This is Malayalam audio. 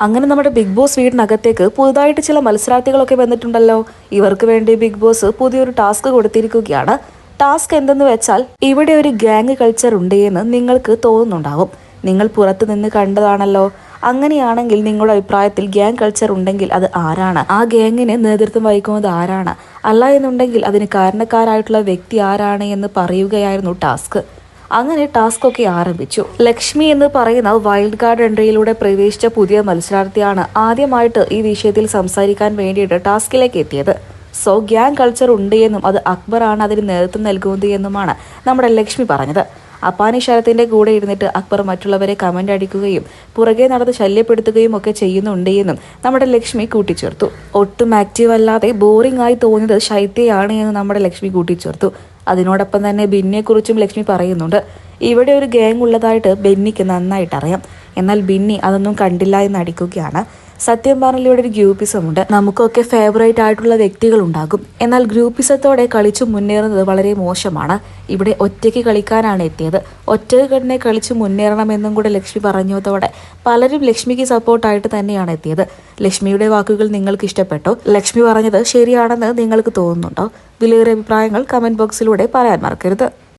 അങ്ങനെ നമ്മുടെ ബിഗ് ബോസ് വീടിനകത്തേക്ക് പുതുതായിട്ട് ചില മത്സരാർത്ഥികളൊക്കെ വന്നിട്ടുണ്ടല്ലോ. ഇവർക്ക് വേണ്ടി ബിഗ് ബോസ് പുതിയൊരു ടാസ്ക് കൊടുത്തിരിക്കുകയാണ്. ടാസ്ക് എന്തെന്ന് വെച്ചാൽ ഇവിടെ ഒരു ഗ്യാങ് കൾച്ചർ ഉണ്ട് എന്ന് നിങ്ങൾക്ക് തോന്നുന്നുണ്ടാവും. നിങ്ങൾ പുറത്തു നിന്ന് കണ്ടതാണല്ലോ. അങ്ങനെയാണെങ്കിൽ നിങ്ങളുടെ അഭിപ്രായത്തിൽ ഗ്യാങ് കൾച്ചർ ഉണ്ടെങ്കിൽ അത് ആരാണ്? ആ ഗ്യാങ്ങിന് നേതൃത്വം വഹിക്കുന്നത് ആരാണ്? അല്ല എന്നുണ്ടെങ്കിൽ അതിന് കാരണക്കാരായിട്ടുള്ള വ്യക്തി ആരാണ് എന്ന് പറയുകയായിരുന്നു ടാസ്ക്. അങ്ങനെ ടാസ്ക് ഒക്കെ ആരംഭിച്ചു. ലക്ഷ്മി എന്ന് പറയുന്ന വൈൽഡ് കാർഡ് എൻട്രിയിലൂടെ പ്രവേശിച്ച പുതിയ മത്സരാർത്ഥിയാണ് ആദ്യമായിട്ട് ഈ വിഷയത്തിൽ സംസാരിക്കാൻ വേണ്ടിയിട്ട് ടാസ്കിലേക്ക് എത്തിയത്. സോ ഗ്യാങ് കൾച്ചർ ഉണ്ട് എന്നും അത് അക്ബറാണ് അതിന് നേതൃത്വം നൽകുന്നത് എന്നുമാണ് നമ്മുടെ ലക്ഷ്മി പറഞ്ഞത്. അപ്പാനി ശരത്തിന്റെ കൂടെ ഇരുന്നിട്ട് അക്ബർ മറ്റുള്ളവരെ കമന്റ് അടിക്കുകയും പുറകെ നടന്ന് ശല്യപ്പെടുത്തുകയും ഒക്കെ ചെയ്യുന്നുണ്ട് എന്നും നമ്മുടെ ലക്ഷ്മി കൂട്ടിച്ചേർത്തു. ഒട്ടും ആക്റ്റീവ് അല്ലാതെ ബോറിംഗ് ആയി തോന്നിയത് ശൈത്യയാണ് എന്ന് നമ്മുടെ ലക്ഷ്മി കൂട്ടിച്ചേർത്തു. അതിനോടൊപ്പം തന്നെ ബിന്നിയെക്കുറിച്ചും ലക്ഷ്മി പറയുന്നുണ്ട്. ഇവിടെ ഒരു ഗ്യാങ് ഉള്ളതായിട്ട് ബെന്നിക്ക് നന്നായിട്ട് അറിയാം. എന്നാൽ ബിന്നി അതൊന്നും കണ്ടില്ല എന്ന് അടിക്കുകയാണ്. സത്യം പറഞ്ഞാൽ ഇവിടെ ഒരു ഗ്രൂപ്പിസം ഉണ്ട്. നമുക്കൊക്കെ ഫേവറേറ്റ് ആയിട്ടുള്ള വ്യക്തികൾ ഉണ്ടാകും. എന്നാൽ ഗ്രൂപ്പിസത്തോടെ കളിച്ചു മുന്നേറുന്നത് വളരെ മോശമാണ്. ഇവിടെ ഒറ്റയ്ക്ക് കളിക്കാനാണ് എത്തിയത്. ഒറ്റയ്ക്ക് തന്നെ കളിച്ചു മുന്നേറണമെന്നും കൂടെ ലക്ഷ്മി പറഞ്ഞതോടെ പലരും ലക്ഷ്മിക്ക് സപ്പോർട്ടായിട്ട് തന്നെയാണ് എത്തിയത്. ലക്ഷ്മിയുടെ വാക്കുകൾ നിങ്ങൾക്ക് ഇഷ്ടപ്പെട്ടോ? ലക്ഷ്മി പറഞ്ഞത് ശരിയാണെന്ന് നിങ്ങൾക്ക് തോന്നുന്നുണ്ടോ? വിലയേറിയ അഭിപ്രായങ്ങൾ കമന്റ് ബോക്സിലൂടെ പറയാൻ മറക്കരുത്.